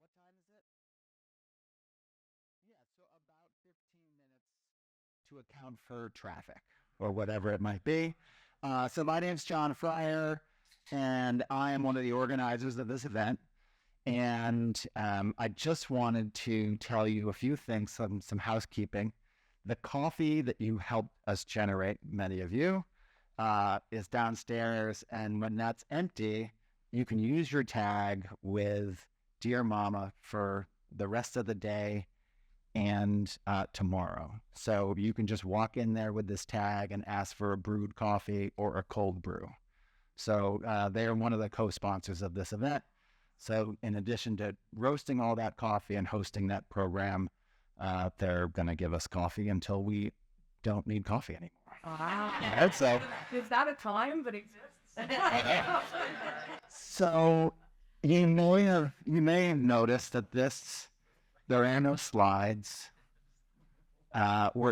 What time is it? Yeah, so about 15 minutes to account for traffic or whatever it might be. So my name's John Fryer, and I am one of the organizers of this event. And I just wanted to tell you a few things, some housekeeping. The coffee that you helped us generate, many of you, is downstairs. And when that's empty, you can use your tag with Dear Mama for the rest of the day and tomorrow. So you can just walk in there with this tag and ask for a brewed coffee or a cold brew. So they are one of the co-sponsors of this event. So in addition to roasting all that coffee and hosting that program, they're going to give us coffee until we don't need coffee anymore. Wow. And so, Is that a time that exists? so you may have noticed that there are no slides.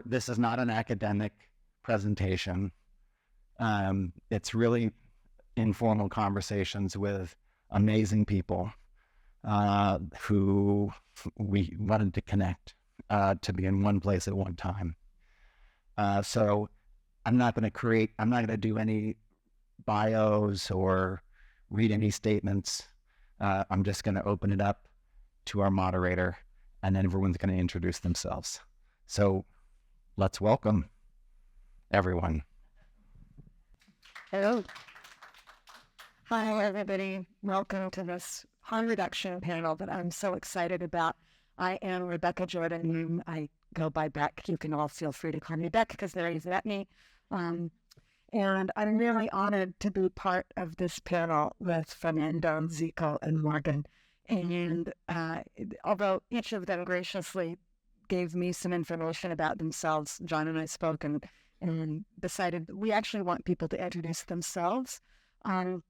This is not an academic presentation. It's really informal conversations with amazing people who we wanted to connect to be in one place at one time. So I'm not going to do any bios or read any statements. I'm just going to open it up to our moderator, and then everyone's going to introduce themselves. So let's welcome everyone. Hello. Hi, everybody. Welcome to this harm reduction panel that I'm so excited about. I am Rebecca Jordan. I go by Beck. You can all feel free to call me Beck because there you've met me. And I'm really honored to be part of this panel with Fernando, Dziko, and Morgan. And although each of them graciously gave me some information about themselves, John and I spoke and decided we actually want people to introduce themselves. I'm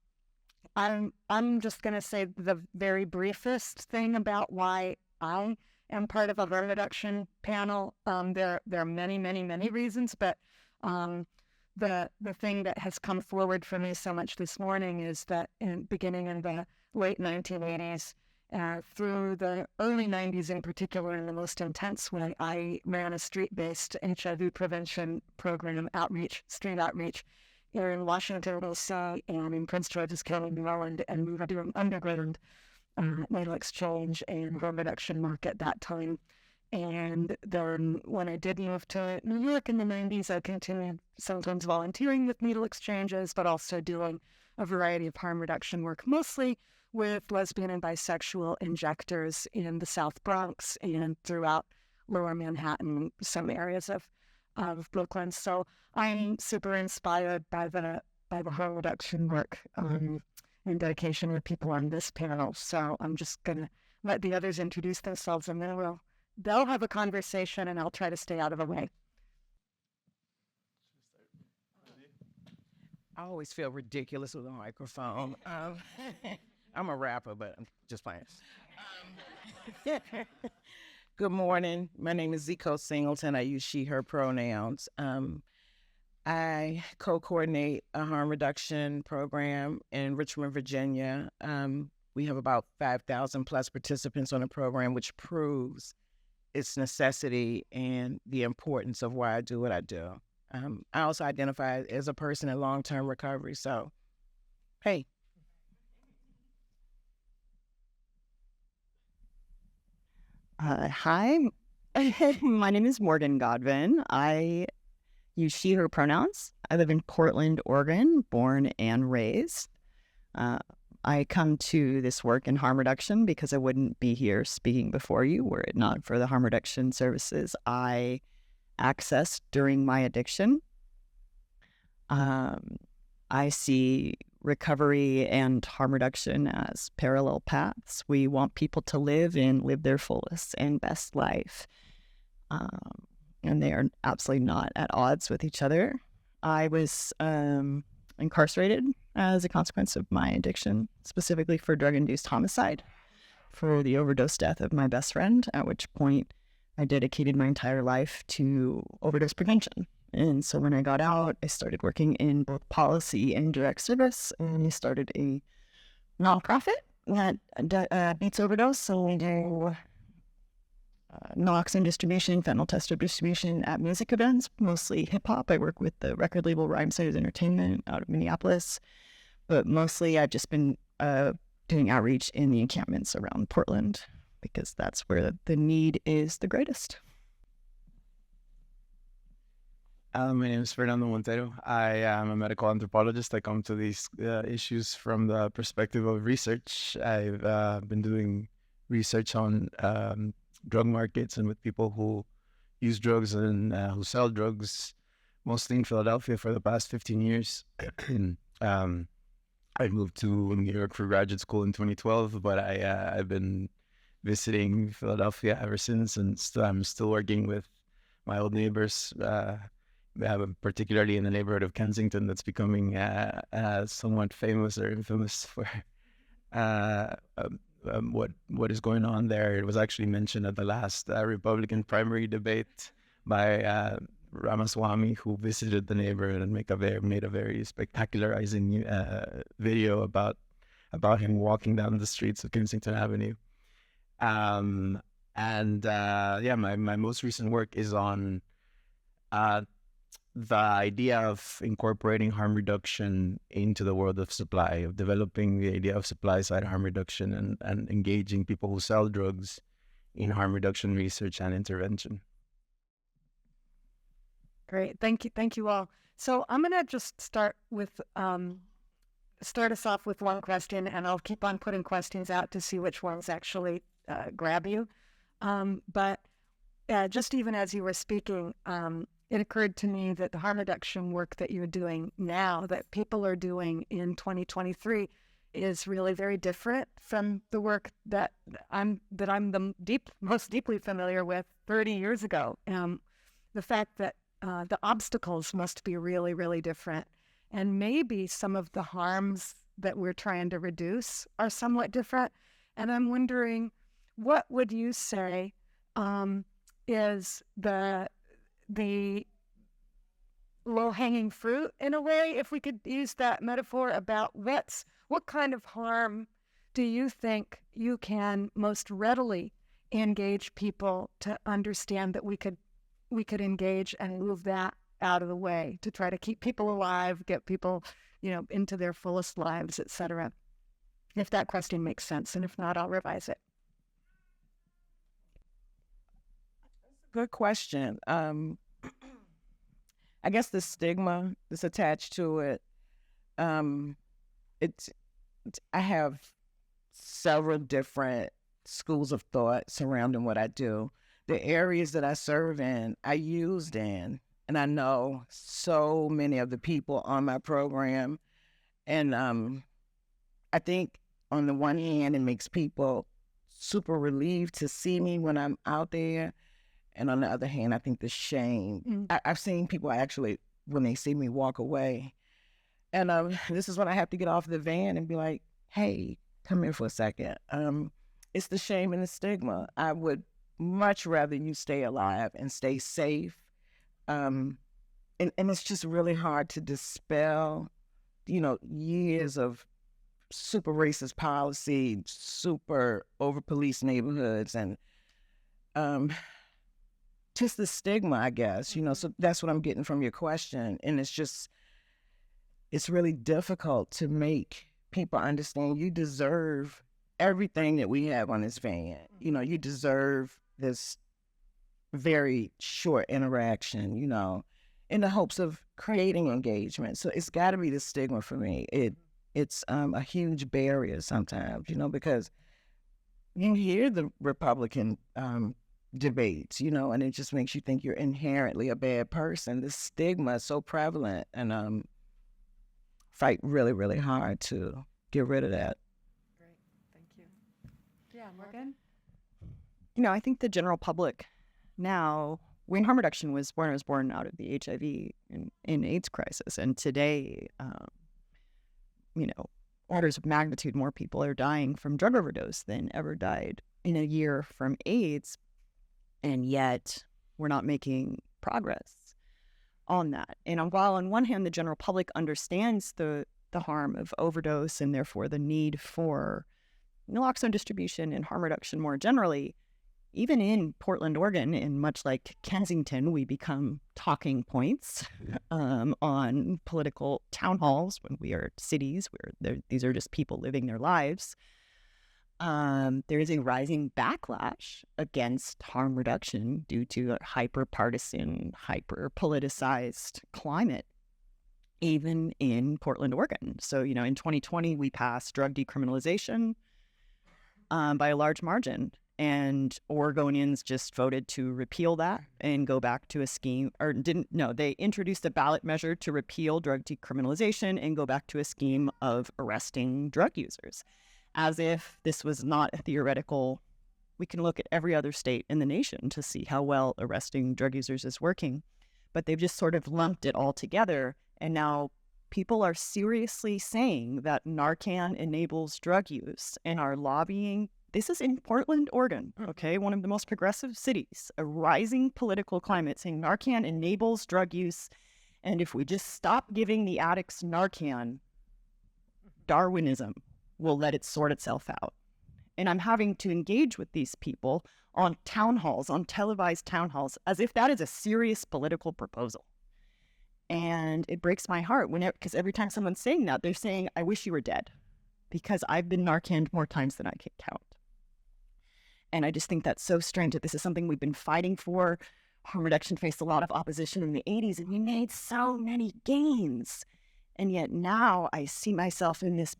just going to say the very briefest thing about why I am part of a harm reduction panel. There are many, many, many reasons, but the thing that has come forward for me so much this morning is that beginning in the late 1980s, through the early 90s in particular, in the most intense way, I ran a street-based HIV prevention program, street outreach, here in Washington, D.C., and in Prince George's County, Maryland, and we were doing underground needle exchange and harm reduction work at that time. And then when I did move to New York in the 90s, I continued sometimes volunteering with needle exchanges, but also doing a variety of harm reduction work, mostly with lesbian and bisexual injectors in the South Bronx and throughout Lower Manhattan, some areas of Brooklyn. So I'm super inspired by the harm reduction work and dedication of people on this panel. So I'm just going to let the others introduce themselves, and then they'll have a conversation, and I'll try to stay out of the way. I always feel ridiculous with a microphone. I'm a rapper, but I'm just playing. Good morning. My name is Dziko Singleton. I use she, her pronouns. I co-coordinate a harm reduction program in Richmond, Virginia. We have about 5,000 plus participants on the program, which proves its necessity and the importance of why I do what I do. I also identify as a person in long-term recovery. So, hey. Hi, my name is Morgan Godvin. I use she, her pronouns. I live in Portland, Oregon, born and raised. I come to this work in harm reduction because I wouldn't be here speaking before you were it not for the harm reduction services I accessed during my addiction. I see recovery and harm reduction as parallel paths. We want people to live their fullest and best life. And they are absolutely not at odds with each other. I was incarcerated as a consequence of my addiction, specifically for drug-induced homicide, for the overdose death of my best friend, at which point I dedicated my entire life to overdose prevention. And so when I got out, I started working in both policy and direct service, and I started a nonprofit that beats overdose. So we do naloxone distribution, fentanyl tester distribution at music events, mostly hip hop. I work with the record label Rhymesayers Entertainment out of Minneapolis, but mostly I've just been doing outreach in the encampments around Portland because that's where the need is the greatest. My name is Fernando Montero. I am a medical anthropologist. I come to these issues from the perspective of research. I've been doing research on drug markets and with people who use drugs and who sell drugs, mostly in Philadelphia for the past 15 years. I moved to New York for graduate school in 2012, but I've been visiting Philadelphia ever since, and I'm still working with my old neighbors, particularly in the neighborhood of Kensington that's becoming somewhat famous or infamous for what is going on there. It was actually mentioned at the last Republican primary debate by Ramaswamy, who visited the neighborhood and made a very spectacularizing video about him walking down the streets of Kensington Avenue. My most recent work is on the idea of incorporating harm reduction into the world of supply, of developing the idea of supply side harm reduction and engaging people who sell drugs in harm reduction research and intervention. Great. Thank you all. So I'm going to just start us off with one question, and I'll keep on putting questions out to see which ones actually grab you. But just even as you were speaking, it occurred to me that the harm reduction work that you're doing now, that people are doing in 2023, is really very different from the work that I'm most deeply familiar with 30 years ago. The fact that the obstacles must be really, really different. And maybe some of the harms that we're trying to reduce are somewhat different. And I'm wondering, what would you say is the low-hanging fruit, in a way, if we could use that metaphor, about what kind of harm do you think you can most readily engage people to understand that we could engage and move that out of the way to try to keep people alive, get people, into their fullest lives, etc. If that question makes sense, and if not, I'll revise it. Good question. I guess the stigma that's attached to it, I have several different schools of thought surrounding what I do. The areas that I serve in, I used in, and I know so many of the people on my program. And I think on the one hand, it makes people super relieved to see me when I'm out there. And on the other hand, I think the shame. I've seen people actually, when they see me, walk away. And this is when I have to get off the van and be like, hey, come here for a second. It's the shame and the stigma. I would much rather you stay alive and stay safe. And it's just really hard to dispel, years of super racist policy, super over-policed neighborhoods, and just the stigma, I guess, so that's what I'm getting from your question. And it's really difficult to make people understand you deserve everything that we have on this van. You deserve this very short interaction, in the hopes of creating engagement. So it's got to be the stigma for me. It's a huge barrier sometimes, because you hear the Republican debates, and it just makes you think you're inherently a bad person. The stigma is so prevalent, and fight really, really hard to get rid of that. Great, thank you. Yeah, Morgan? I think the general public now, when harm reduction was born, it was born out of the HIV and AIDS crisis. And today, orders of magnitude more people are dying from drug overdose than ever died in a year from AIDS. And yet we're not making progress on that. And while on one hand, the general public understands the harm of overdose and therefore the need for naloxone distribution and harm reduction more generally, even in Portland, Oregon, and much like Kensington, we become talking points on political town halls when we are cities where these are just people living their lives. There is a rising backlash against harm reduction due to a hyper-partisan, hyper-politicized climate, even in Portland, Oregon. So, in 2020, we passed drug decriminalization by a large margin. And Oregonians just voted to repeal that and go back to a scheme, they introduced a ballot measure to repeal drug decriminalization and go back to a scheme of arresting drug users. As if this was not a theoretical, we can look at every other state in the nation to see how well arresting drug users is working. But they've just sort of lumped it all together. And now people are seriously saying that Narcan enables drug use and are lobbying. This is in Portland, Oregon, okay, one of the most progressive cities, a rising political climate saying Narcan enables drug use. And if we just stop giving the addicts Narcan, Darwinism will let it sort itself out. And I'm having to engage with these people on town halls, on televised town halls, as if that is a serious political proposal. And it breaks my heart because every time someone's saying that, they're saying, I wish you were dead, because I've been Narcaned more times than I can count. And I just think that's so strange that this is something we've been fighting for. Harm reduction faced a lot of opposition in the 80s, and we made so many gains. And yet now I see myself in this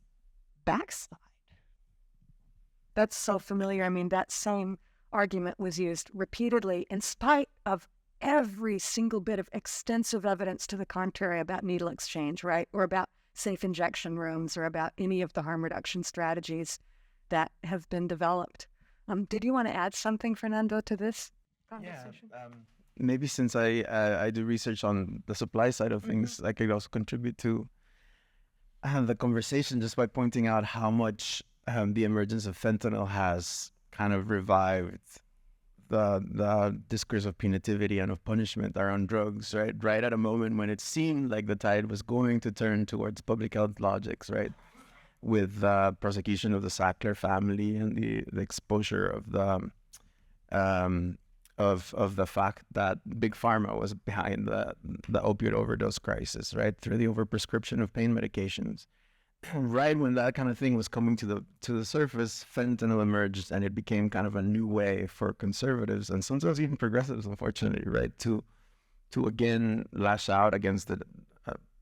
backslide. That's so familiar. I mean, that same argument was used repeatedly in spite of every single bit of extensive evidence to the contrary about needle exchange, right? Or about safe injection rooms, or about any of the harm reduction strategies that have been developed. Did you want to add something, Fernando, to this conversation? Yeah, maybe since I do research on the supply side of things, I could also contribute to the conversation just by pointing out how much the emergence of fentanyl has kind of revived the discourse of punitivity and of punishment around drugs, right? Right at a moment when it seemed like the tide was going to turn towards public health logics, right? With the prosecution of the Sackler family and the exposure of the fact that Big Pharma was behind the opioid overdose crisis, right? Through the overprescription of pain medications. Right when that kind of thing was coming to the surface, fentanyl emerged, and it became kind of a new way for conservatives and sometimes even progressives, unfortunately, right, to again lash out against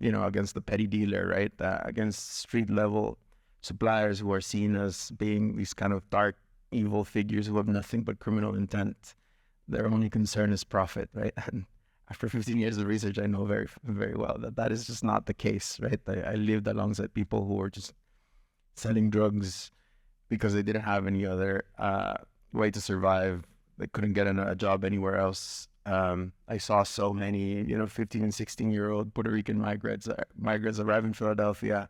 against the petty dealer, right, against street level suppliers who are seen as being these kind of dark, evil figures who have nothing but criminal intent. Their only concern is profit, right? And after 15 years of research, I know very, very well that is just not the case, right? I lived alongside people who were just selling drugs because they didn't have any other way to survive. They couldn't get a job anywhere else. I saw so many, 15 and 16-year-old Puerto Rican migrants arrive in Philadelphia,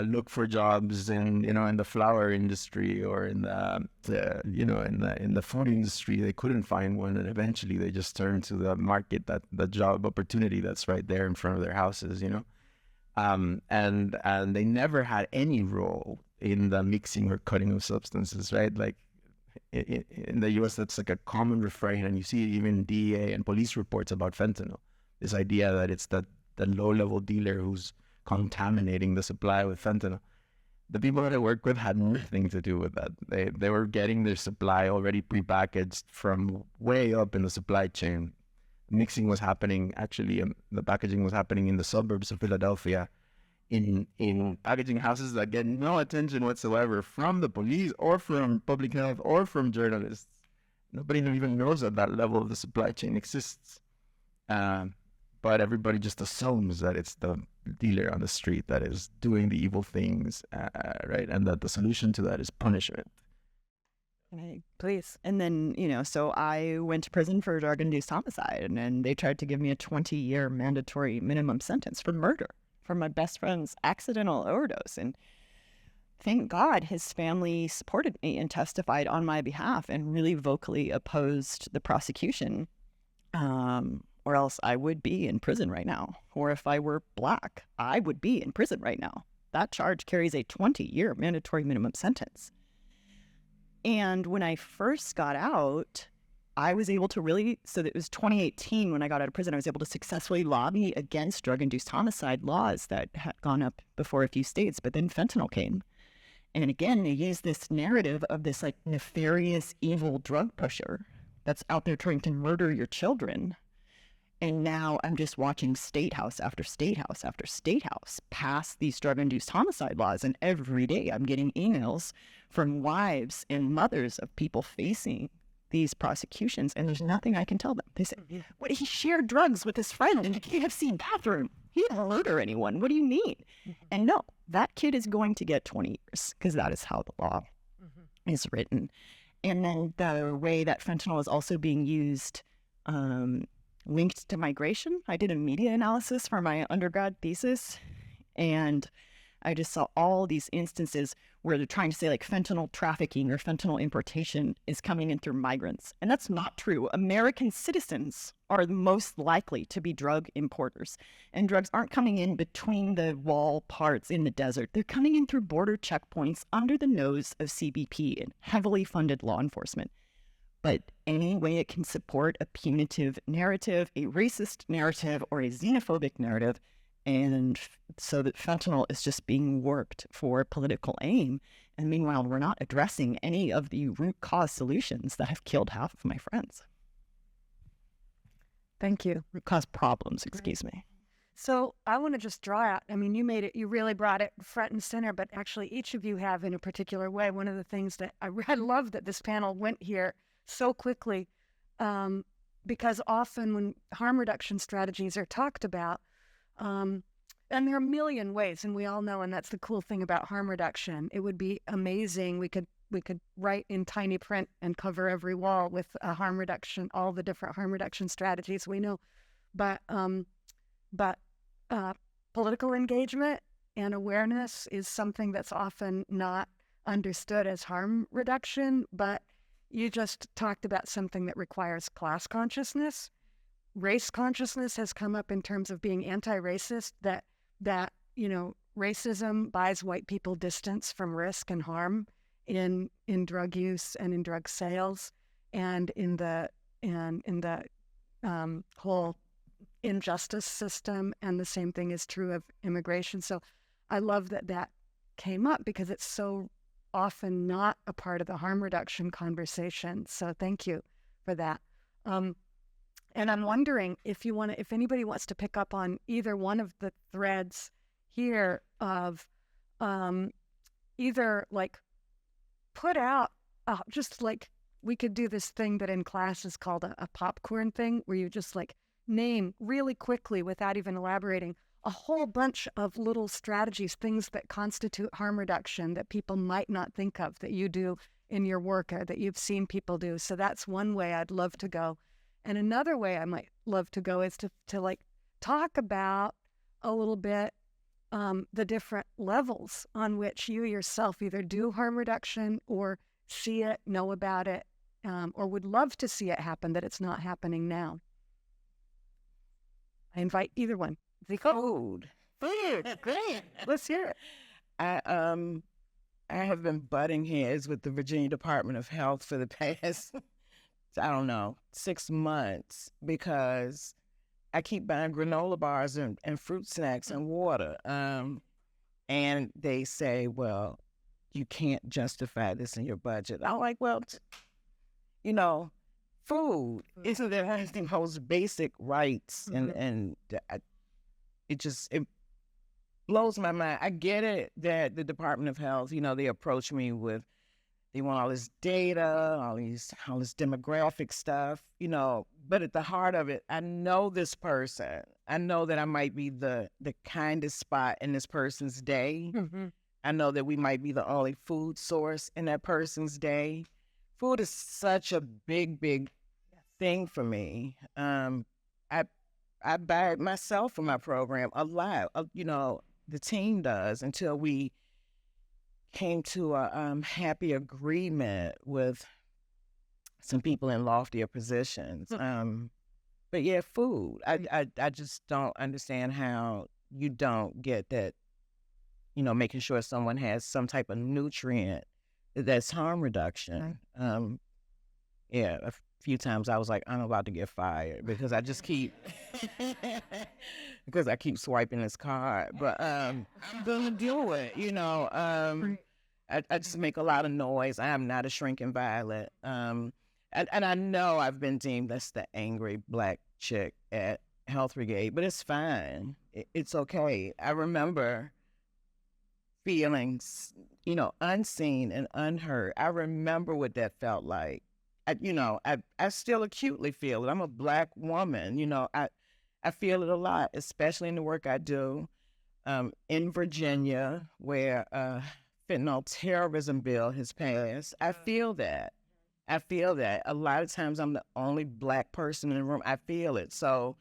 look for jobs in the flower industry or in the food industry. They couldn't find one, and eventually they just turned to the market, the job opportunity that's right there in front of their houses, and they never had any role in the mixing or cutting of substances, right? Like in the U.S., that's like a common refrain, and you see it even in DEA and police reports about fentanyl. This idea that it's the low-level dealer who's contaminating the supply with fentanyl. The people that I work with had nothing to do with that. They were getting their supply already prepackaged from way up in the supply chain. Mixing was happening, actually, the packaging was happening in the suburbs of Philadelphia, in packaging houses that get no attention whatsoever from the police or from public health or from journalists. Nobody even knows that level of the supply chain exists. But everybody just assumes that it's the dealer on the street that is doing the evil things, right? And that the solution to that is punishment. Please. And then, so I went to prison for drug-induced homicide, and then they tried to give me a 20-year mandatory minimum sentence for murder for my best friend's accidental overdose. And thank God his family supported me and testified on my behalf and really vocally opposed the prosecution. Or else I would be in prison right now. Or if I were Black, I would be in prison right now. That charge carries a 20-year mandatory minimum sentence. And when I first got out, I was able to really, so that it was 2018 when I got out of prison, I was able to successfully lobby against drug-induced homicide laws that had gone up before a few states, but then fentanyl came. And again, they use this narrative of this like nefarious, evil drug pusher that's out there trying to murder your children. And now I'm just watching state house after state house after state house pass these drug-induced homicide laws. And every day I'm getting emails from wives and mothers of people facing these prosecutions, and there's nothing I can tell them. They say, "What? He shared drugs with his friend in a KFC bathroom. He didn't murder anyone. What do you mean?" And no, that kid is going to get 20 years because that is how the law is written. And then the way that fentanyl is also being used linked to migration. I did a media analysis for my undergrad thesis, and I just saw all these instances where they're trying to say like fentanyl trafficking or fentanyl importation is coming in through migrants. And that's not true. American citizens are the most likely to be drug importers. And drugs aren't coming in between the wall parts in the desert. They're coming in through border checkpoints under the nose of CBP and heavily funded law enforcement. But any way it can support a punitive narrative, a racist narrative, or a xenophobic narrative, and so that fentanyl is just being worked for political aim. And meanwhile, we're not addressing any of the root cause solutions that have killed half of my friends. Thank you. Root cause problems, excuse me. So I want to just draw out, I mean, you really brought it front and center, but actually each of you have in a particular way. One of the things that I love that this panel went here so quickly, because often when harm reduction strategies are talked about, and there are a million ways, and we all know, and that's the cool thing about harm reduction. It would be amazing. We could write in tiny print and cover every wall with a harm reduction, all the different harm reduction strategies we know. But political engagement and awareness is something that's often not understood as harm reduction. But you just talked about something that requires class consciousness. Race consciousness has come up in terms of being anti-racist, that racism buys white people distance from risk and harm in drug use and in drug sales and in the whole injustice system, and the same thing is true of immigration. So I love that came up because it's so often not a part of the harm reduction conversation. So thank you for that. And I'm wondering if anybody wants to pick up on either one of the threads here of either like put out, just like we could do this thing that in class is called a popcorn thing, where you just like name really quickly without even elaborating a whole bunch of little strategies, things that constitute harm reduction that people might not think of that you do in your work or that you've seen people do. So that's one way I'd love to go. And another way I might love to go is to like talk about a little bit the different levels on which you yourself either do harm reduction or see it, know about it, or would love to see it happen, that it's not happening now. I invite either one. Food. Great. Let's hear it. I have been butting heads with the Virginia Department of Health for the past, 6 months, because I keep buying granola bars and fruit snacks and water. And they say, well, you can't justify this in your budget. I'm like, well, food isn't the most basic rights, and it blows my mind. I get it that the Department of Health, they approach me with, they want all this data, all this demographic stuff, but at the heart of it, I know this person. I know that I might be the kindest spot in this person's day. Mm-hmm. I know that we might be the only food source in that person's day. Food is such a big, big thing for me. I buy it myself for my program a lot. The team does, until we came to a happy agreement with some people in loftier positions. But yeah, food. I just don't understand how you don't get that, making sure someone has some type of nutrient that's harm reduction. Yeah, a few times I was like, I'm about to get fired because I just keep because I keep swiping this card. But I'm gonna do it, you know. I just make a lot of noise. I am not a shrinking violet. And I know I've been deemed that's the angry black chick at Health Brigade, but it's fine. It's okay. I remember feelings, you know, unseen and unheard. I remember what that felt like. I still acutely feel it. I'm a black woman, you know, I feel it a lot, especially in the work I do in Virginia, where fentanyl terrorism bill has passed. I feel that. I feel that. A lot of times I'm the only black person in the room. I feel it. So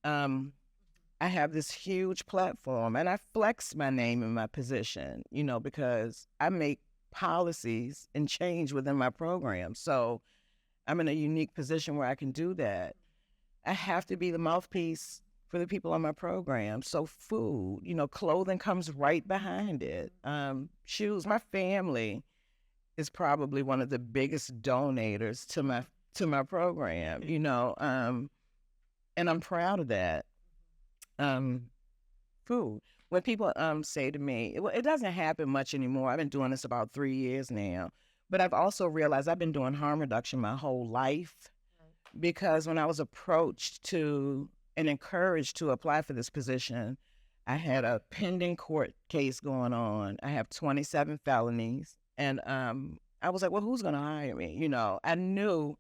I have this huge platform and I flex my name and my position, you know, because I make policies and change within my program. So I'm in a unique position where I can do that. I have to be the mouthpiece for the people on my program. So food, you know, clothing comes right behind it. Shoes, my family is probably one of the biggest donators to my program, you know, and I'm proud of that. Food. When people say to me, it doesn't happen much anymore. I've been doing this about 3 years now, but I've also realized I've been doing harm reduction my whole life because when I was approached to and encouraged to apply for this position, I had a pending court case going on. I have 27 felonies, and I was like, well, who's going to hire me? You know, I knew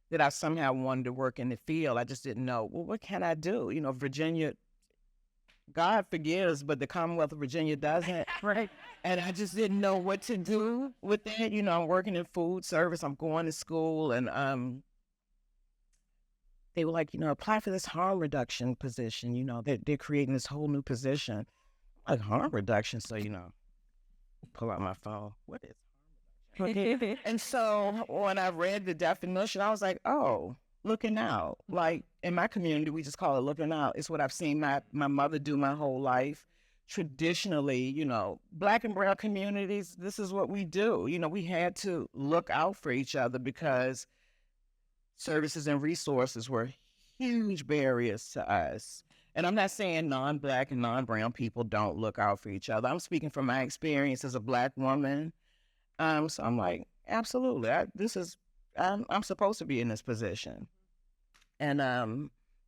that I somehow wanted to work in the field. I just didn't know, well, what can I do? You know, Virginia, God forgives, but the Commonwealth of Virginia doesn't. Right. And I just didn't know what to do with that. You know, I'm working in food service. I'm going to school. And they were like, you know, apply for this harm reduction position. You know, they're creating this whole new position. Like harm reduction. So, you know, pull out my phone. What is harm reduction? And so when I read the definition, I was like, oh, looking out. Like in my community, we just call it looking out. It's what I've seen my mother do my whole life. Traditionally, you know, black and brown communities, this is what we do. You know, we had to look out for each other because services and resources were huge barriers to us. And I'm not saying non-black and non-brown people don't look out for each other. I'm speaking from my experience as a black woman. So I'm like, absolutely. I'm supposed to be in this position. And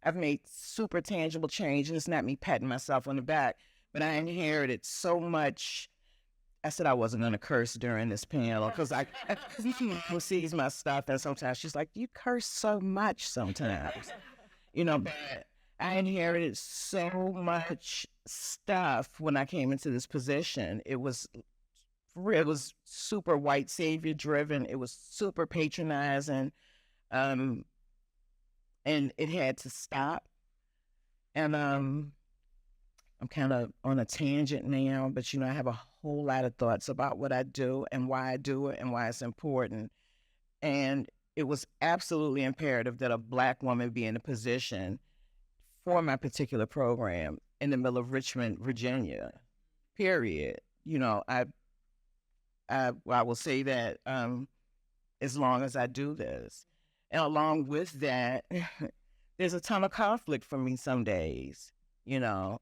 I've made super tangible change. And it's not me patting myself on the back, but I inherited so much. I said I wasn't going to curse during this panel because who sees my stuff, and sometimes she's like, you curse so much sometimes. You know, but I inherited so much stuff when I came into this position. It was super white savior driven. It was super patronizing. And it had to stop. And I'm kind of on a tangent now, but you know, I have a whole lot of thoughts about what I do and why I do it and why it's important. And it was absolutely imperative that a black woman be in a position for my particular program in the middle of Richmond, Virginia, period. You know, I will say that as long as I do this. And along with that, there's a ton of conflict for me some days, you know.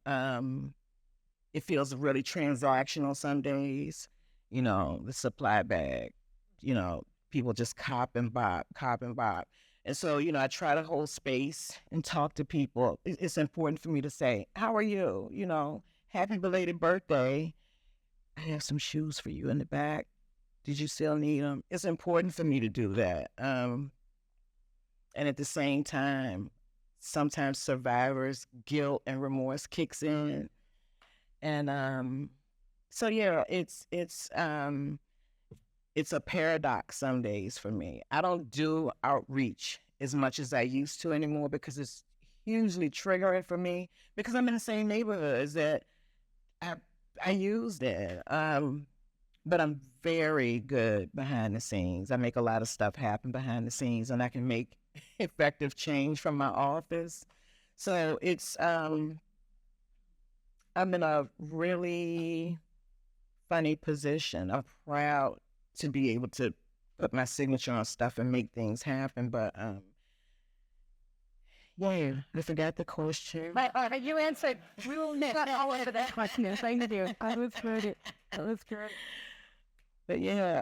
It feels really transactional some days, you know, the supply bag, you know, people just cop and bop. And so, you know, I try to hold space and talk to people. It's important for me to say, how are you? You know, happy belated birthday. I have some shoes for you in the back. Did you still need them? It's important for me to do that. And at the same time, sometimes survivors' guilt and remorse kicks in. And so yeah, it's a paradox some days for me. I don't do outreach as much as I used to anymore because it's hugely triggering for me because I'm in the same neighborhoods that I use that. But I'm very good behind the scenes. I make a lot of stuff happen behind the scenes, and I can make effective change from my office. So it's I'm in a really funny position. I'm proud to be able to put my signature on stuff and make things happen. But yeah, I forgot the question. But you answered. We will not all over that question. Thank you. I was good. That was good. But yeah,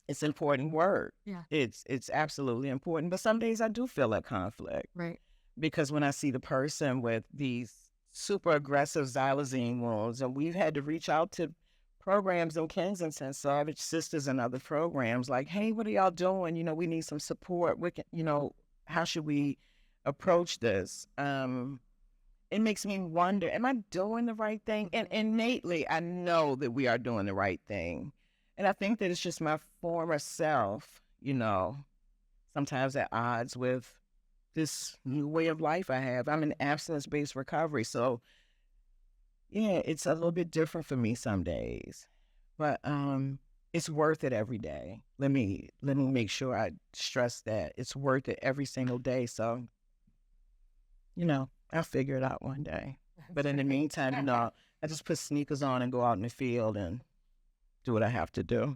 it's important work. Yeah. It's absolutely important. But some days I do feel that conflict. Right. Because when I see the person with these super aggressive xylazine wounds, and we've had to reach out to programs in Kensington, Savage Sisters and other programs, like, hey, what are y'all doing? You know, we need some support. We can, you know, how should we approach this? It makes me wonder, am I doing the right thing? And innately, I know that we are doing the right thing. And I think that it's just my former self, you know, sometimes at odds with this new way of life I have. I'm in abstinence-based recovery. So, yeah, it's a little bit different for me some days. But it's worth it every day. Let me make sure I stress that. It's worth it every single day. So, you know, I'll figure it out one day. But in the meantime, you know, I just put sneakers on and go out in the field and do what I have to do.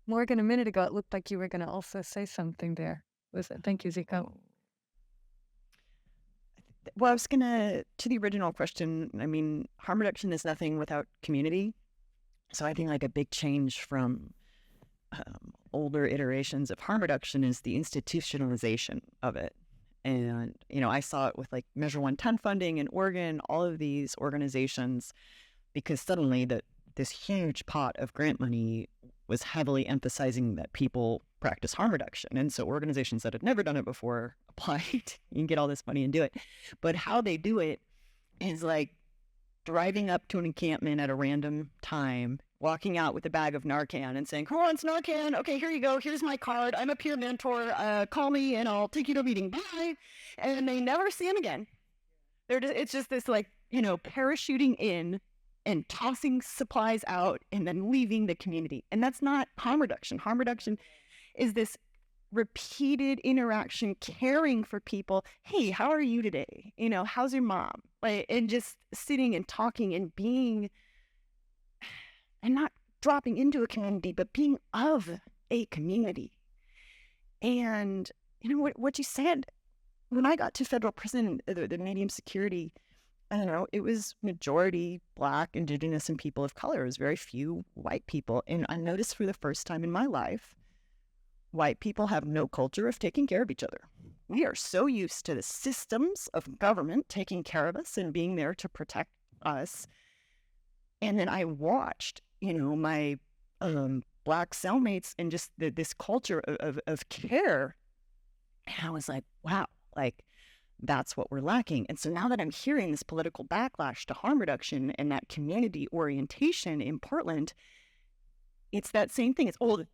Morgan, a minute ago, it looked like you were going to also say something there. Was it? Thank you, Dziko. Well, I was to the original question, I mean, harm reduction is nothing without community. So I think like a big change from older iterations of harm reduction is the institutionalization of it. And, you know, I saw it with like Measure 110 funding in Oregon, all of these organizations, because suddenly this huge pot of grant money was heavily emphasizing that people practice harm reduction. And so organizations that had never done it before applied, you can get all this money and do it. But how they do it is like driving up to an encampment at a random time, walking out with a bag of Narcan and saying, who wants Narcan? Okay, here you go. Here's my card. I'm a peer mentor. Call me and I'll take you to a meeting. Bye. And they never see him again. It's just this like, you know, parachuting in and tossing supplies out and then leaving the community. And that's not harm reduction. Harm reduction is this repeated interaction, caring for people. Hey, how are you today? You know, how's your mom? Like, and just sitting and talking and being, and not dropping into a community, but being of a community. And, you know, what you said, when I got to federal prison, the medium security, I don't know, it was majority Black, Indigenous, and people of color. It was very few white people. And I noticed for the first time in my life, white people have no culture of taking care of each other. We are so used to the systems of government taking care of us and being there to protect us. And then I watched, you know, my Black cellmates and just this culture of care. And I was like, wow, like, that's what we're lacking. And so now that I'm hearing this political backlash to harm reduction and that community orientation in Portland, it's that same thing. It's, oh,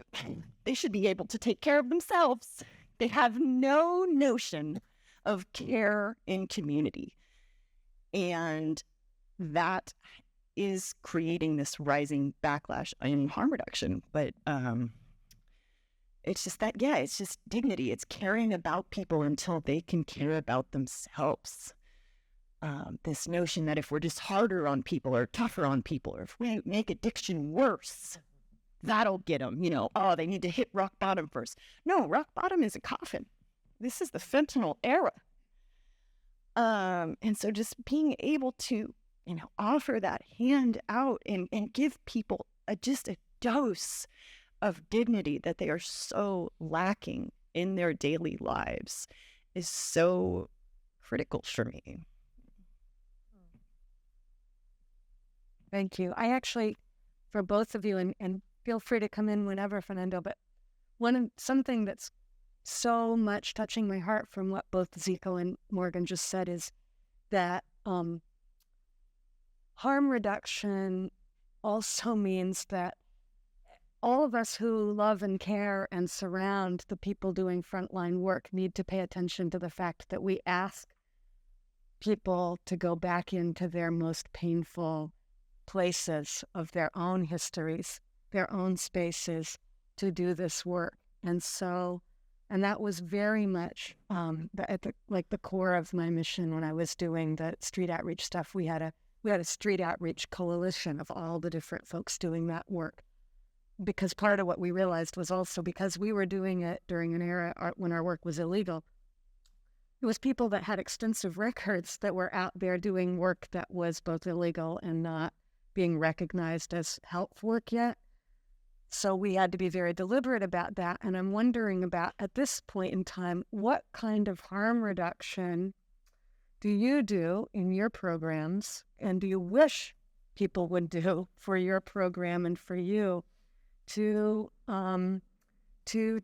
they should be able to take care of themselves. They have no notion of care in community. And that is creating this rising backlash in harm reduction. But it's just that, yeah, it's just dignity. It's caring about people until they can care about themselves. This notion that if we're just harder on people or tougher on people, or if we make addiction worse, that'll get them, you know, oh, they need to hit rock bottom first. No, rock bottom is a coffin. This is the fentanyl era. And so just being able to, you know, offer that hand out and give people just a dose of dignity that they are so lacking in their daily lives is so critical for me. Thank you. I actually, for both of you, and feel free to come in whenever, Fernando, but something that's so much touching my heart from what both Dziko and Morgan just said is that harm reduction also means that all of us who love and care and surround the people doing frontline work need to pay attention to the fact that we ask people to go back into their most painful places of their own histories, their own spaces, to do this work. And so, and that was very much at the core of my mission when I was doing the street outreach stuff. We had a we had a street outreach coalition of all the different folks doing that work. Because part of what we realized was also because we were doing it during an era when our work was illegal, it was people that had extensive records that were out there doing work that was both illegal and not being recognized as health work yet. So we had to be very deliberate about that. And I'm wondering about, at this point in time, what kind of harm reduction do you do in your programs, and do you wish people would do for your program and for you to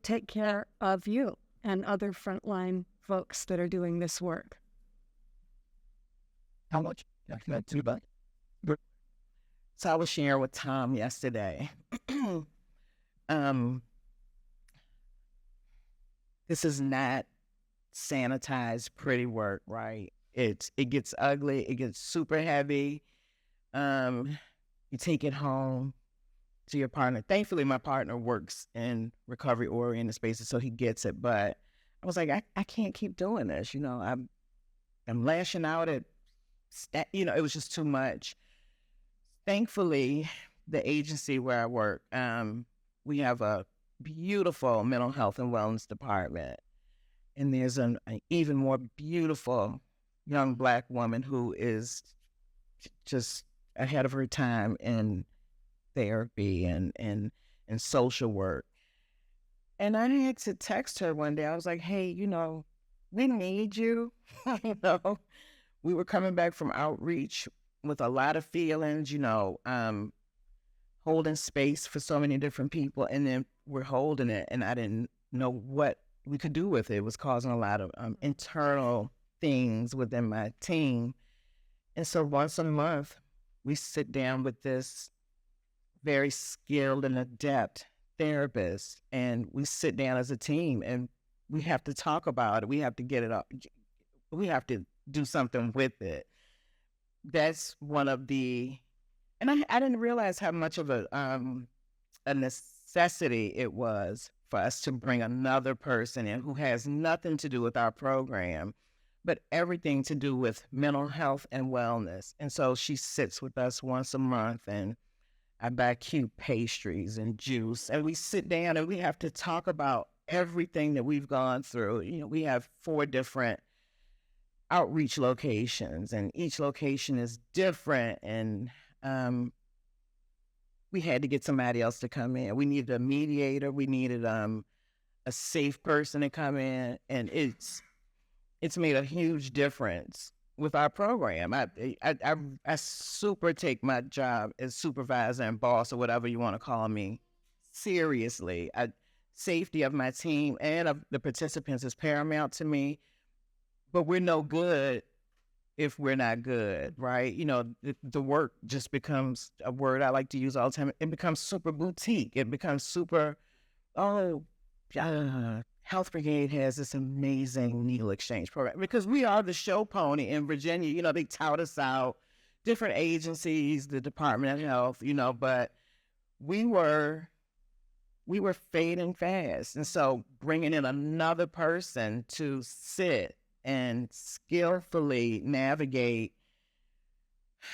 take care of you and other frontline folks that are doing this work? How much? So I was sharing with Tom yesterday. This is not sanitized, pretty work, right? It gets ugly. It gets super heavy. You take it home to your partner. Thankfully, my partner works in recovery-oriented spaces, so he gets it. But I was like, I can't keep doing this. I'm lashing out at, it was just too much. Thankfully, the agency where I work, we have a beautiful mental health and wellness department. And there's an even more beautiful young Black woman who is just ahead of her time in therapy and social work. And I had to text her one day. I was like, hey, we need you. We were coming back from outreach with a lot of feelings, holding space for so many different people. And then we're holding it, and I didn't know what we could do with it. It was causing a lot of internal things within my team. And so once a month, we sit down with this very skilled and adept therapist, and we sit down as a team, and we have to talk about it. We have to get it up. We have to do something with it. That's one of the, and I didn't realize how much of a necessity it was for us to bring another person in who has nothing to do with our program, but everything to do with mental health and wellness. And so she sits with us once a month, and I buy cute pastries and juice, and we sit down and we have to talk about everything that we've gone through. We have 4 different outreach locations, and each location is different. And we had to get somebody else to come in. We needed a mediator. We needed a safe person to come in, and it's made a huge difference with our program. I super take my job as supervisor and boss, or whatever you want to call me, seriously. Safety of my team and of the participants is paramount to me. But we're no good if we're not good, right? The work just becomes a word I like to use all the time. It becomes super boutique. It becomes super, Health Brigade has this amazing needle exchange program, because we are the show pony in Virginia. They tout us out, different agencies, the Department of Health, but we were fading fast. And so bringing in another person to sit and skillfully navigate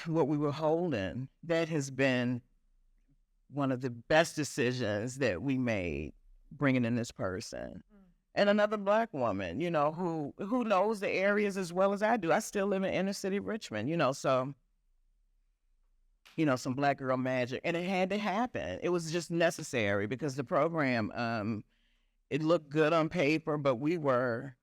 what we were holding, that has been one of the best decisions that we made, bringing in this person. And another Black woman, who knows the areas as well as I do. I still live in inner city Richmond, so, some Black girl magic. And it had to happen. It was just necessary, because the program, it looked good on paper, but we were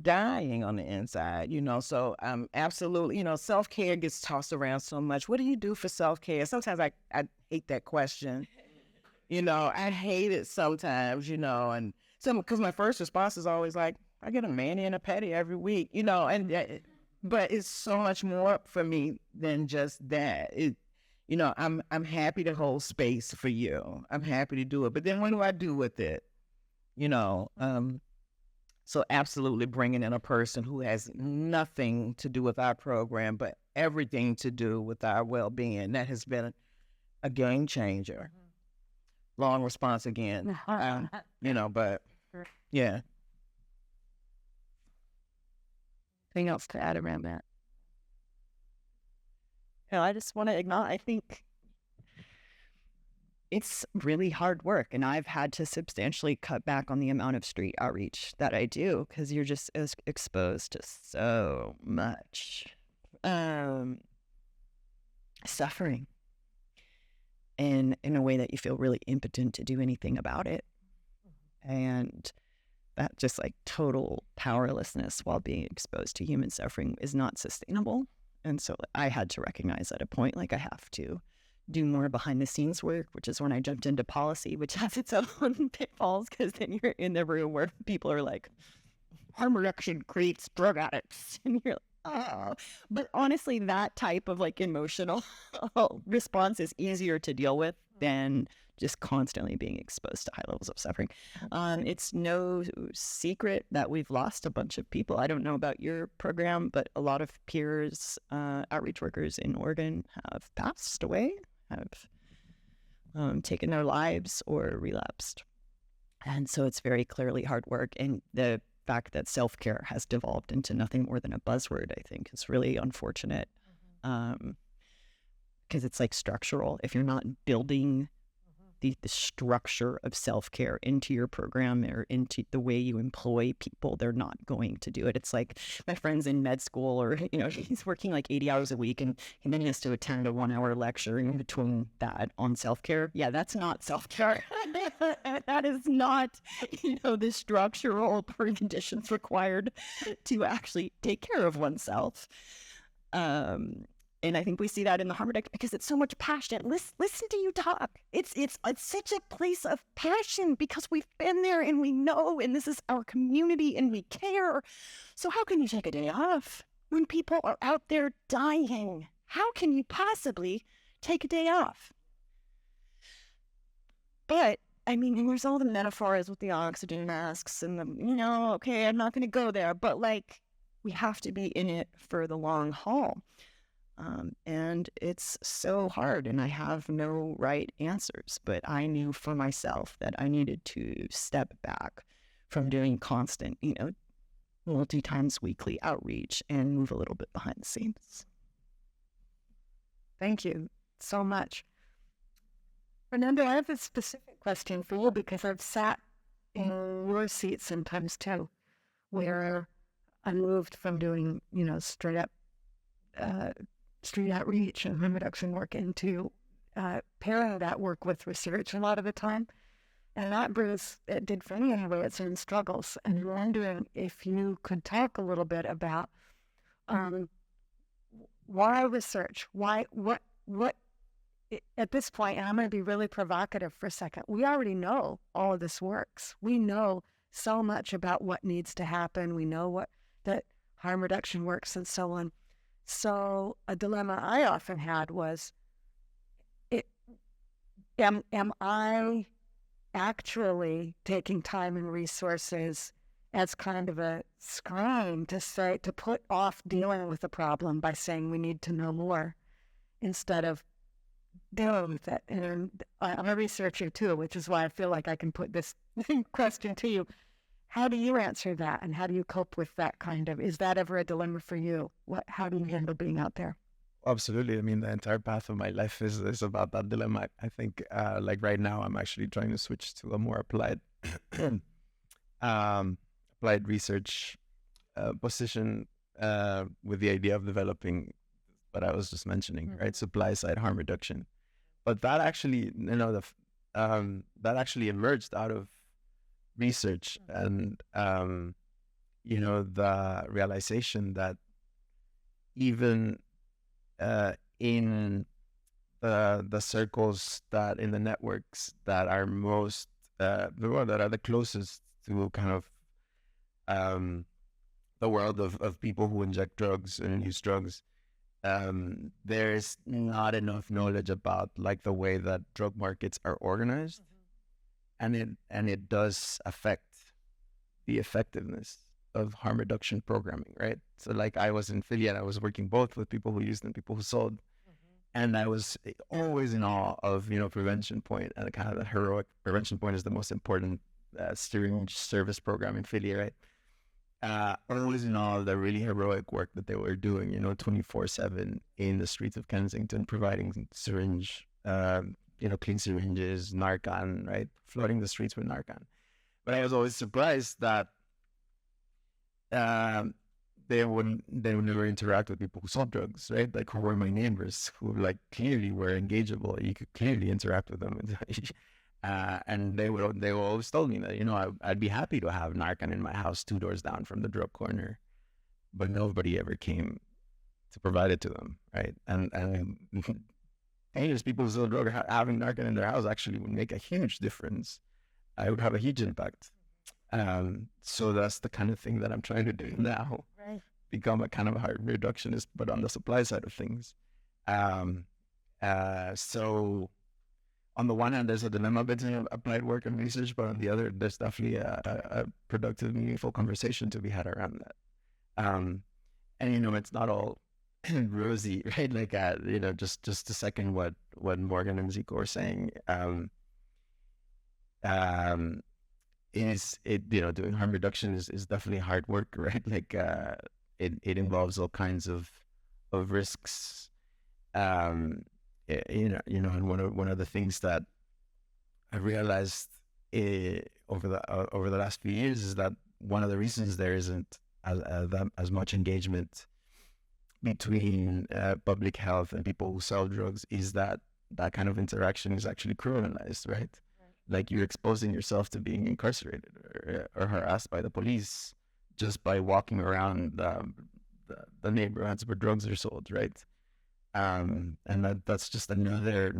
dying on the inside, so absolutely, self-care gets tossed around so much. What do you do for self-care? Sometimes I hate that question. I hate it sometimes, and because my first response is always like, I get a mani and a pedi every week, but it's so much more for me than just that. I'm happy to hold space for you. I'm happy to do it. But then what do I do with it? So absolutely bringing in a person who has nothing to do with our program, but everything to do with our well-being. That has been a game changer. Long response again, but yeah. Anything else to add around that? I just want to acknowledge, I think it's really hard work, and I've had to substantially cut back on the amount of street outreach that I do because you're just exposed to so much suffering, and in a way that you feel really impotent to do anything about it. And that just like total powerlessness while being exposed to human suffering is not sustainable. And so I had to recognize at a point, like, I have to do more behind the scenes work, which is when I jumped into policy, which has its own pitfalls, because then you're in the room where people are like, harm reduction creates drug addicts. And you're like, oh. But honestly, that type of like emotional response is easier to deal with than just constantly being exposed to high levels of suffering. It's no secret that we've lost a bunch of people. I don't know about your program, but a lot of peers, outreach workers in Oregon have passed away, have taken their lives or relapsed. And so it's very clearly hard work. And the fact that self-care has devolved into nothing more than a buzzword, I think, is really unfortunate. Because it's like structural. If you're not building the structure of self-care into your program or into the way you employ people, they're not going to do it. It's like my friend's in med school, or, you know, he's working like 80 hours a week, and then he has to attend a 1-hour lecture in between that on self-care. Yeah, that's not self-care. That is not, you know, the structural preconditions required to actually take care of oneself. And I think we see that in the harm reduction because it's so much passion. Listen to you talk. It's such a place of passion because we've been there and we know, and this is our community and we care. So how can you take a day off when people are out there dying? How can you possibly take a day off? But I mean, there's all the metaphors with the oxygen masks and the, you know, okay, I'm not going to go there, but like, we have to be in it for the long haul. And it's so hard, and I have no right answers, but I knew for myself that I needed to step back from doing constant, you know, multi-times weekly outreach and move a little bit behind the scenes. Thank you so much. Fernando, I have a specific question for you because I've sat in your seat sometimes too, where I moved from doing, you know, straight up street outreach and harm reduction work into pairing that work with research a lot of the time. And that brings, it did for me anyway, its own struggles. And I'm wondering if you could talk a little bit about why research? What at this point, and I'm going to be really provocative for a second, we already know all of this works. We know so much about what needs to happen. We know that harm reduction works and so on. So a dilemma I often had was, am I actually taking time and resources as kind of a screen to put off dealing with the problem by saying we need to know more instead of dealing with it? And I'm a researcher too, which is why I feel like I can put this question to you. How do you answer that, and how do you cope with that kind of, is that ever a dilemma for you? How do you handle being out there? Absolutely. I mean, the entire path of my life is about that dilemma. I think, like right now, I'm actually trying to switch to a more applied, applied research position with the idea of developing what I was just mentioning, right? Supply side harm reduction. But that actually, you know, that actually emerged out of research and, you know, the realization that even in the circles that in the networks that are most that are the closest to kind of the world of people who inject drugs and use drugs, there's not enough knowledge about like the way that drug markets are organized, and it does affect the effectiveness of harm reduction programming, right? So like I was in Philly and I was working both with people who used and people who sold. And I was always in awe of, you know, Prevention Point, and kind of the heroic Prevention Point is the most important steering service program in Philly, right? always in all the really heroic work that they were doing, 24/7 in the streets of Kensington, providing syringe, clean syringes, Narcan, right? Flooding the streets with Narcan. But I was always surprised that they would never interact with people who sold drugs, right? Like, who were my neighbors, who like clearly were engageable. You could clearly interact with them. And they always told me that, I'd be happy to have Narcan in my house 2 doors down from the drug corner, but nobody ever came to provide it to them, right? And dangerous people who sell drug, having Narcan in their house actually would make a huge difference. I would have a huge impact. So that's the kind of thing that I'm trying to do now. Right. Become a kind of a harm reductionist, but on the supply side of things. So on the one hand, there's a dilemma between applied work and research, but on the other, there's definitely a productive, meaningful conversation to be had around that. And it's not all rosy, right? Like, just to second what Morgan and Dziko were saying, doing harm reduction is definitely hard work, right? Like, it involves all kinds of risks. And one of the things that I realized over the last few years is that one of the reasons there isn't as much engagement between public health and people who sell drugs is that kind of interaction is actually criminalized, right? Like, you're exposing yourself to being incarcerated or harassed by the police just by walking around the neighborhoods where drugs are sold, right? And that's just another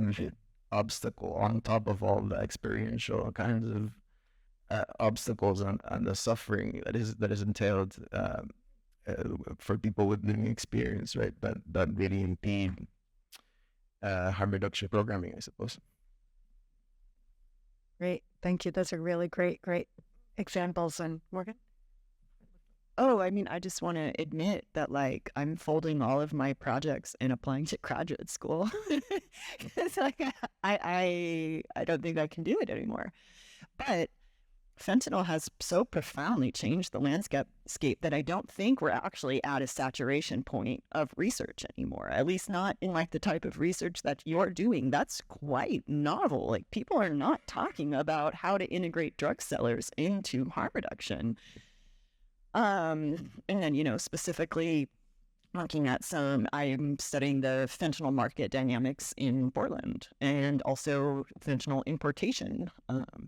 obstacle on top of all the experiential kinds of obstacles and the suffering that is entailed for people with living experience, right? That really impede harm reduction programming, I suppose. Great. Thank you. Those are really great examples. And Morgan? Oh, I mean, I just want to admit that, like, I'm folding all of my projects and applying to graduate school. It's like, I don't think I can do it anymore. But fentanyl has so profoundly changed the landscape that I don't think we're actually at a saturation point of research anymore, at least not in like the type of research that you're doing. That's quite novel. Like, people are not talking about how to integrate drug sellers into harm reduction. And then, specifically looking at I'm studying the fentanyl market dynamics in Portland and also fentanyl importation,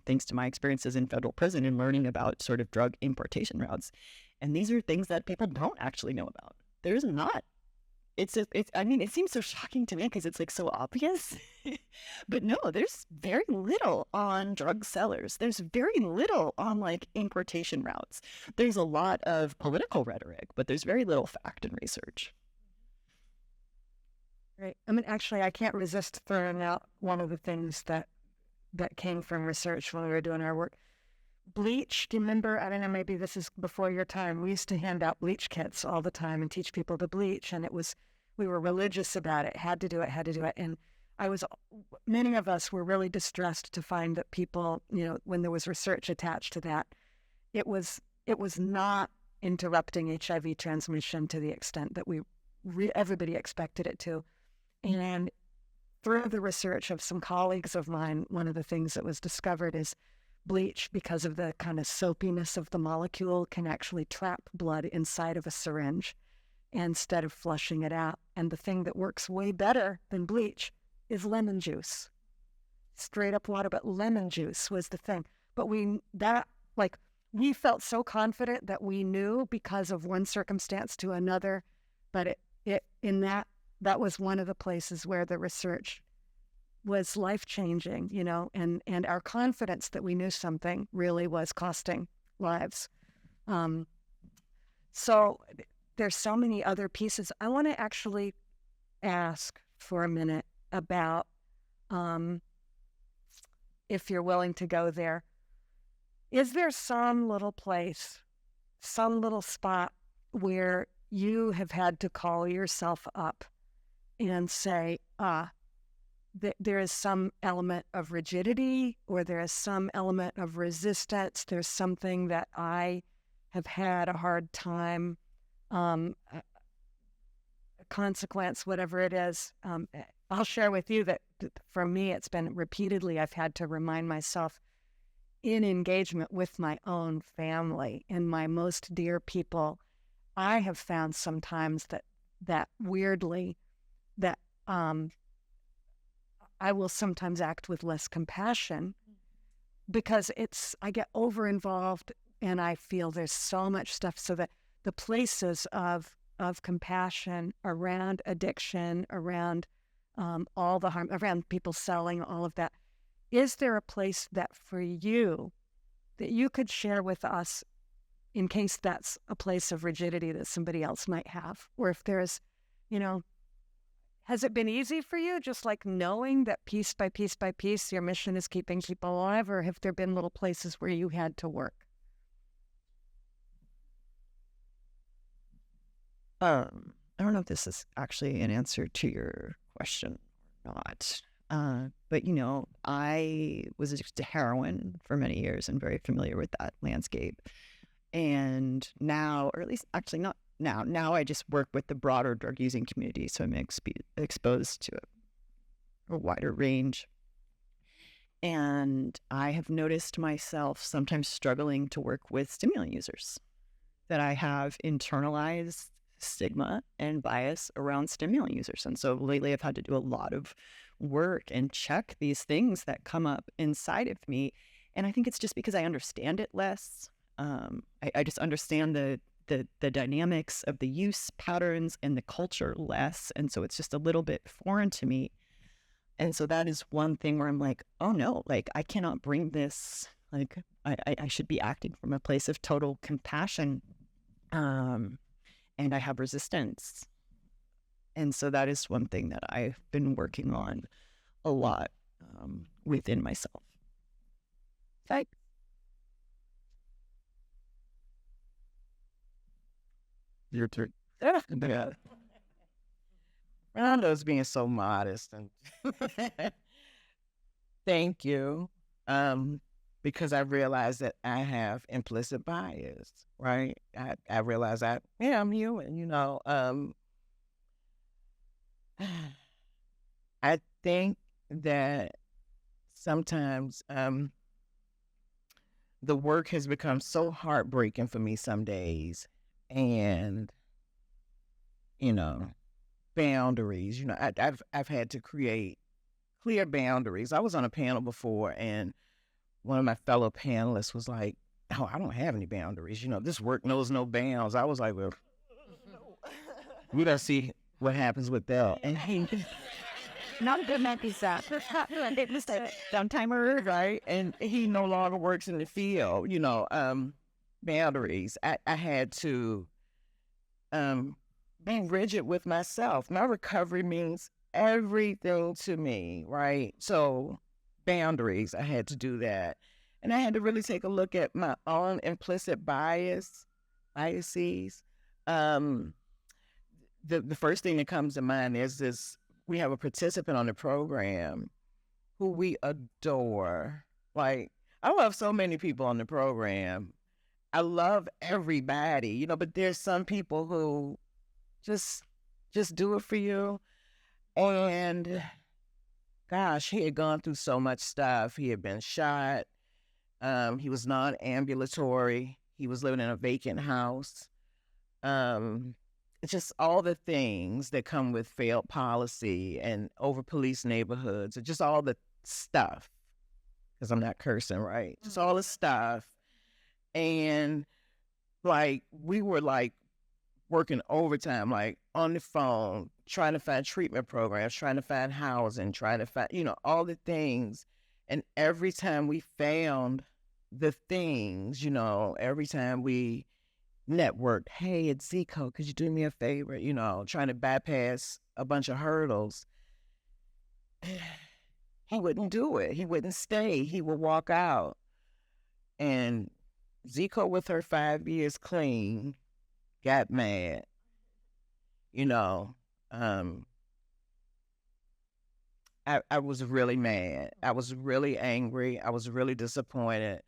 thanks to my experiences in federal prison and learning about sort of drug importation routes. And these are things that people don't actually know about. There's not. It seems so shocking to me because it's like so obvious, but no, there's very little on drug sellers. There's very little on like importation routes. There's a lot of political rhetoric, but there's very little fact and research. Right. I mean, actually, I can't resist throwing out one of the things that came from research when we were doing our work. Bleach, do you remember? I don't know, maybe this is before your time. We used to hand out bleach kits all the time and teach people to bleach, and we were religious about it, had to do it. And many of us were really distressed to find that people, when there was research attached to that, it was not interrupting HIV transmission to the extent that everybody expected it to. And through the research of some colleagues of mine, one of the things that was discovered is bleach, because of the kind of soapiness of the molecule, can actually trap blood inside of a syringe instead of flushing it out. And the thing that works way better than bleach is lemon juice. Straight up water, but lemon juice was the thing. But we felt so confident that we knew because of one circumstance to another, but that was one of the places where the research was life-changing, and our confidence that we knew something really was costing lives. So there's so many other pieces. I want to actually ask for a minute about, if you're willing to go there, is there some little place, some little spot where you have had to call yourself up and say, there is some element of rigidity, or there is some element of resistance. There's something that I have had a hard time, a consequence, whatever it is. I'll share with you that for me, it's been repeatedly, I've had to remind myself in engagement with my own family and my most dear people. I have found sometimes that weirdly, that I will sometimes act with less compassion because I get over involved and I feel there's so much stuff. So that the places of compassion around addiction, around all the harm, around people selling, all of that. Is there a place that for you that you could share with us in case that's a place of rigidity that somebody else might have? Or if there's, has it been easy for you, just like knowing that piece by piece by piece, your mission is keeping people alive? Or have there been little places where you had to work? I don't know if this is actually an answer to your question or not. But, I was addicted to heroin for many years and very familiar with that landscape. And now, or at least actually not now I just work with the broader drug using community. So I'm exposed to a wider range. And I have noticed myself sometimes struggling to work with stimulant users, that I have internalized stigma and bias around stimulant users. And so lately I've had to do a lot of work and check these things that come up inside of me. And I think it's just because I understand it less. I just understand the dynamics of the use patterns and the culture less. And so it's just a little bit foreign to me. And so that is one thing where I'm like, oh no, like I cannot bring this, like I should be acting from a place of total compassion. And I have resistance. And so that is one thing that I've been working on a lot within myself. Thank Your turn. Yeah. Fernando's being so modest, and thank you. Because I realize that I have implicit bias, right? I realize I'm human, I think that sometimes the work has become so heartbreaking for me some days, and boundaries. I've had to create clear boundaries. I was on a panel before, and one of my fellow panelists was like, "Oh, I don't have any boundaries. This work knows no bounds." I was like, "Well, we gotta see what happens with that." And he, Not good at that. it was a downtimer, right? And he no longer works in the field. Boundaries. I had to be rigid with myself. My recovery means everything to me, right? So boundaries, I had to do that. And I had to really take a look at my own implicit biases. The first thing that comes to mind is this: we have a participant on the program who we adore. Like, I love so many people on the program. I love everybody, but there's some people who just do it for you. And gosh, he had gone through so much stuff. He had been shot. He was non-ambulatory. He was living in a vacant house. It's just all the things that come with failed policy and over-policed neighborhoods, and just all the stuff, because I'm not cursing, right? Just all the stuff. And we were working overtime, on the phone, trying to find treatment programs, trying to find housing, trying to find, all the things. And every time we found the things, every time we networked, "Hey, it's Dziko, could you do me a favor?" Trying to bypass a bunch of hurdles. He wouldn't do it. He wouldn't stay. He would walk out. And Dziko, with her 5 years clean, got mad. I was really mad. I was really angry. I was really disappointed.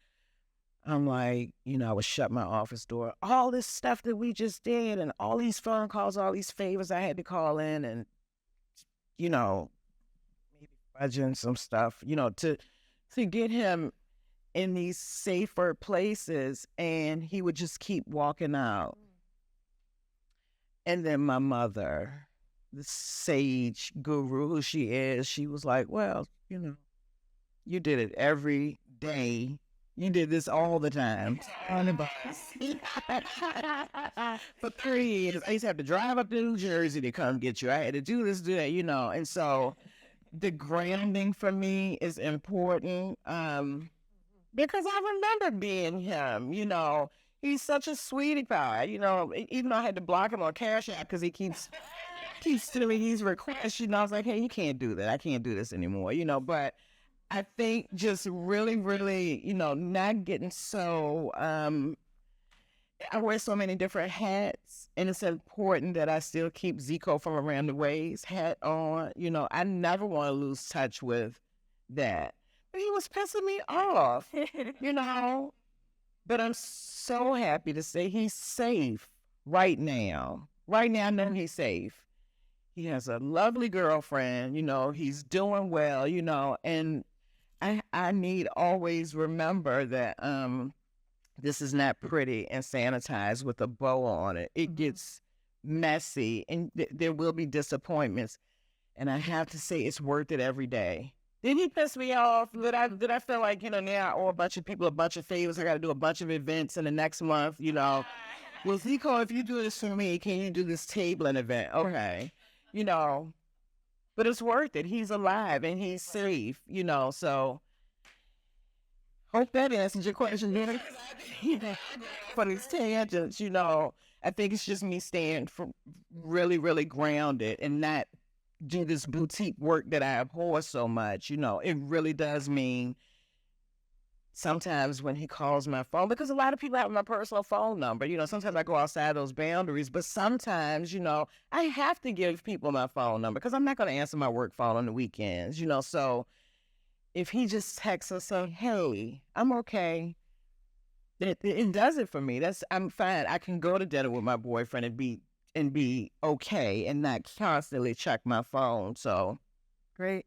I'm like, I would shut my office door. All this stuff that we just did and all these phone calls, all these favors I had to call in and, maybe fudging some stuff, to get him in these safer places, and he would just keep walking out. And then my mother, the sage guru who she is, she was like, well, you did it every day. You did this all the time. On the bus. For 3 years, I used to have to drive up to New Jersey to come get you. I had to do this, do that, And so the grounding for me is important because I remember being him, He's such a sweetie pie, even though I had to block him on Cash App because he keeps doing these requests, I was like, hey, you can't do that. I can't do this anymore, but I think just really, really, not getting so, I wear so many different hats, and it's important that I still keep Dziko from around the ways hat on. I never want to lose touch with that. But he was pissing me off, But I'm so happy to say he's safe right now. Right now, I know he's safe. He has a lovely girlfriend, he's doing well, and I need always remember that this is not pretty and sanitized with a bow on it. It gets messy, and there will be disappointments. And I have to say, it's worth it every day. Did he piss me off? Did I feel like, now I owe a bunch of people a bunch of favors. I got to do a bunch of events in the next month, Well, Dziko, if you do this for me, can you do this tabling event? Okay. But it's worth it. He's alive and he's safe, so hope that answers your question. For these tangents, I think it's just me staying really, really grounded and not do this boutique work that I abhor so much. It really does mean sometimes when he calls my phone, because a lot of people have my personal phone number, sometimes I go outside those boundaries, but sometimes, I have to give people my phone number because I'm not going to answer my work phone on the weekends, so if he just texts us saying, hey, I'm okay, it does it for me. I'm fine. I can go to dinner with my boyfriend and be okay and not constantly check my phone. So Great.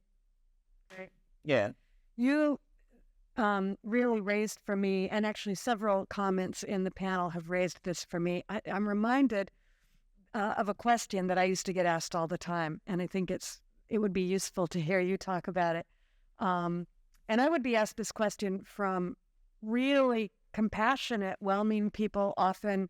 yeah. You really raised for me, and actually several comments in the panel have raised this for me. I'm reminded of a question that I used to get asked all the time, and I think it would be useful to hear you talk about it. And I would be asked this question from really compassionate, well-meaning people, often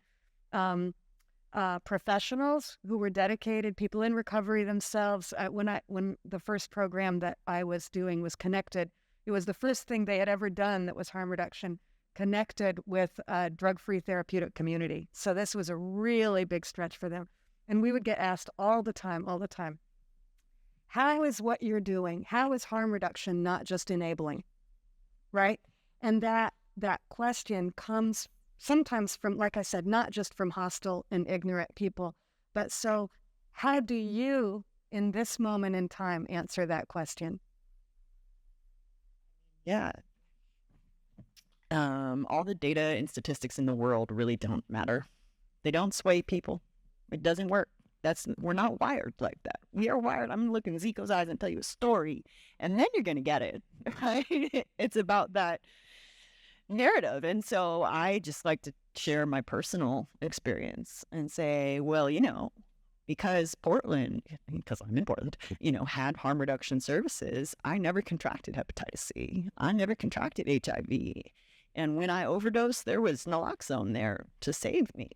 professionals who were dedicated, people in recovery themselves. When the first program that I was doing was Connected, it was the first thing they had ever done that was harm reduction, connected with a drug-free therapeutic community. So this was a really big stretch for them. And we would get asked all the time, how is what you're doing, how is harm reduction not just enabling, right? And that question comes sometimes from, like I said, not just from hostile and ignorant people, but so how do you, in this moment in time, answer that question? Yeah. All the data and statistics in the world really don't matter. They don't sway people. It doesn't work. We're not wired like that. We are wired. I'm gonna look in Dziko's eyes and tell you a story, and then you're gonna get it. Right? It's about that narrative. And so I just like to share my personal experience and say, well, because Portland, because I'm in Portland, had harm reduction services, I never contracted hepatitis C. I never contracted HIV. And when I overdosed, there was naloxone there to save me.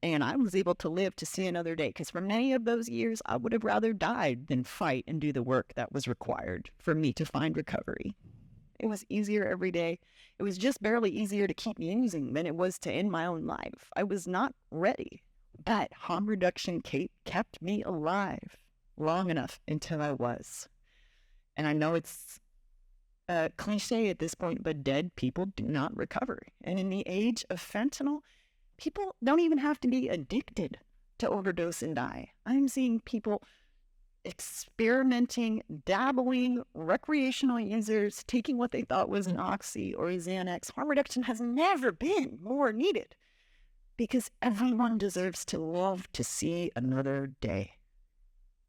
And I was able to live to see another day, because for many of those years, I would have rather died than fight and do the work that was required for me to find recovery. It was easier every day. It was just barely easier to keep using than it was to end my own life. I was not ready. But harm reduction kept me alive long enough until I was. And I know it's a cliche at this point, but dead people do not recover. And in the age of fentanyl, people don't even have to be addicted to overdose and die. I'm seeing people experimenting, dabbling, recreational users, taking what they thought was an oxy or a Xanax, harm reduction has never been more needed because everyone deserves to love to see another day.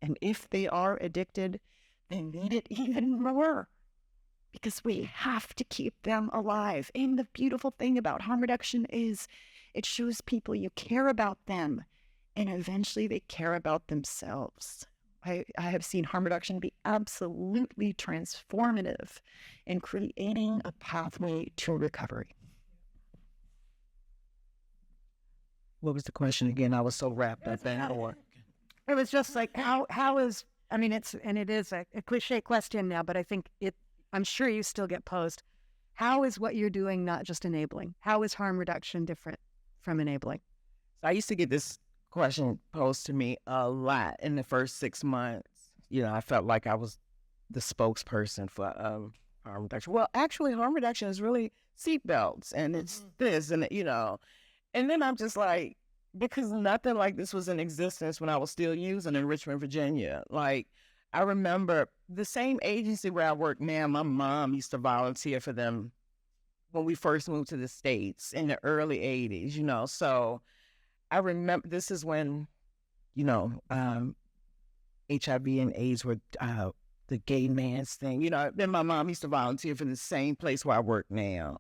And if they are addicted, they need it even more because we have to keep them alive. And the beautiful thing about harm reduction is it shows people you care about them, and eventually they care about themselves. I have seen harm reduction be absolutely transformative in creating a pathway to recovery. What was the question again? I was so wrapped up in it. It was just like, how is, I mean, it is a cliche question now, but I think I'm sure you still get posed. How is what you're doing not just enabling? How is harm reduction different from enabling? I used to get this question posed to me a lot in the first 6 months. You know, I felt like I was the spokesperson for harm reduction. Well, actually, harm reduction is really seatbelts, and it's this, and you know. And then I'm just like, because nothing like this was in existence when I was still using in Richmond, Virginia. Like, I remember the same agency where I work now, my mom used to volunteer for them when we first moved to the States in the early 80s, you know. So I remember this is when, you know, HIV and AIDS were the gay man's thing. You know, then my mom used to volunteer for the same place where I work now.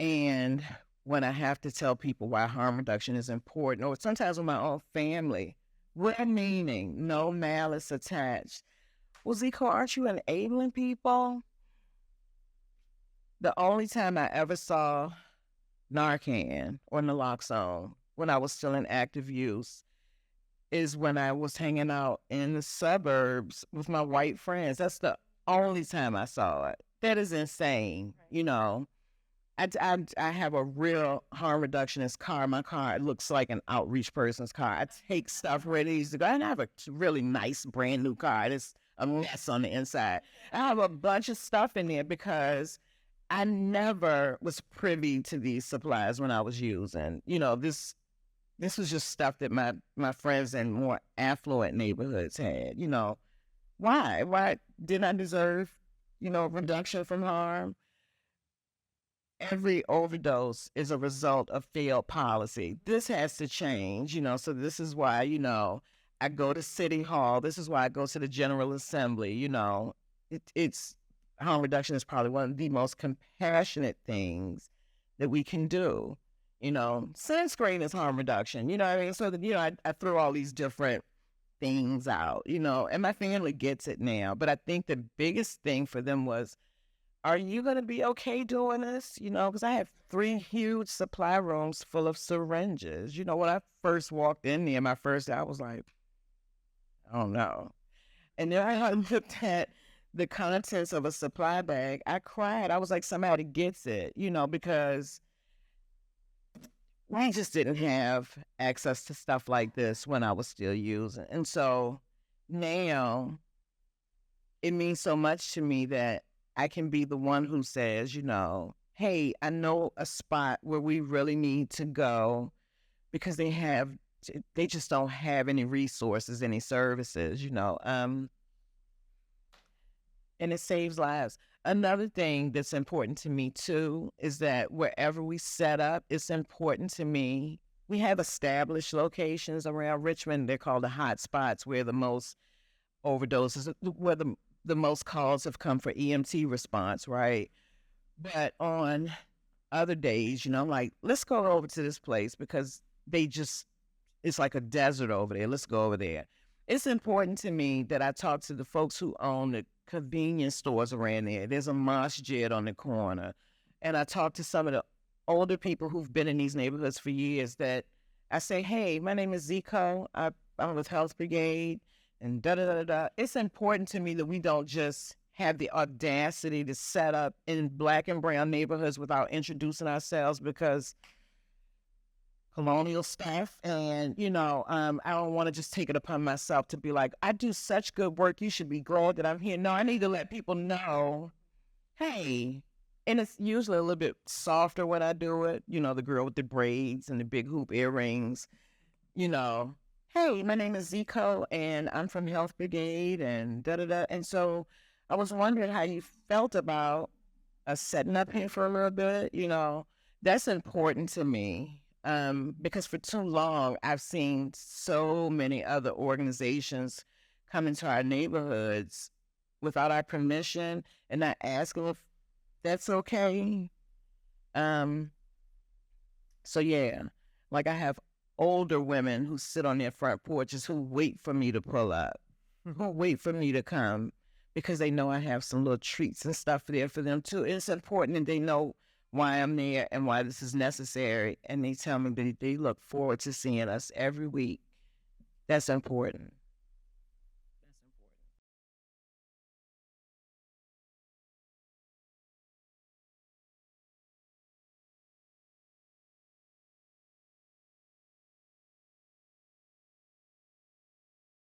And when I have to tell people why harm reduction is important, or sometimes with my own family, what meaning, no malice attached. Well, Dziko, aren't you enabling people? The only time I ever saw Narcan or naloxone when I was still in active use is when I was hanging out in the suburbs with my white friends. That's the only time I saw it. That is insane, you know. I have a real harm reductionist car. My car, it looks like an outreach person's car. I take stuff where it needs to go. And I have a really nice brand new car. It's a mess on the inside. I have a bunch of stuff in there because I never was privy to these supplies when I was using. You know, this was just stuff that my friends in more affluent neighborhoods had. You know, why? Why didn't I deserve, you know, reduction from harm? Every overdose is a result of failed policy. This has to change, you know, so this is why, you know, I go to City Hall. This is why I go to the General Assembly, you know. It's harm reduction is probably one of the most compassionate things that we can do. You know, sunscreen is harm reduction, you know what I mean? So that, you know, I throw all these different things out, you know, and my family gets it now. But I think the biggest thing for them was, are you going to be okay doing this? You know, because I have 3 huge supply rooms full of syringes. You know, when I first walked in there, my first day, I was like, I don't know. And then I looked at the contents of a supply bag. I cried. I was like, somebody gets it, you know, because we just didn't have access to stuff like this when I was still using. And so now it means so much to me that I can be the one who says, you know, hey, I know a spot where we really need to go because they just don't have any resources, any services, you know, and it saves lives. Another thing that's important to me too is that wherever we set up, it's important to me. We have established locations around Richmond. They're called the hot spots where the most overdoses, where the most calls have come for EMT response, right? But on other days, you know, I'm like, let's go over to this place because it's like a desert over there. Let's go over there. It's important to me that I talk to the folks who own the convenience stores around there. There's a masjid on the corner. And I talk to some of the older people who've been in these neighborhoods for years that I say, hey, my name is Dziko. I'm with Health Brigade. And da-da-da-da. It's important to me that we don't just have the audacity to set up in Black and brown neighborhoods without introducing ourselves because colonial stuff. And, you know, I don't want to just take it upon myself to be like, I do such good work. You should be glad that I'm here. No, I need to let people know, hey, and it's usually a little bit softer when I do it. You know, the girl with the braids and the big hoop earrings, you know, hey, my name is Dziko, and I'm from Health Brigade, and da-da-da. And so I was wondering how you felt about us setting up here for a little bit. That's important to me, because for too long, I've seen so many other organizations come into our neighborhoods without our permission and not asking if that's okay. So yeah, like I have older women who sit on their front porches who wait for me to pull up, who wait for me to come because they know I have some little treats and stuff there for them too. It's important that they know why I'm there and why this is necessary. And they tell me that they look forward to seeing us every week. That's important.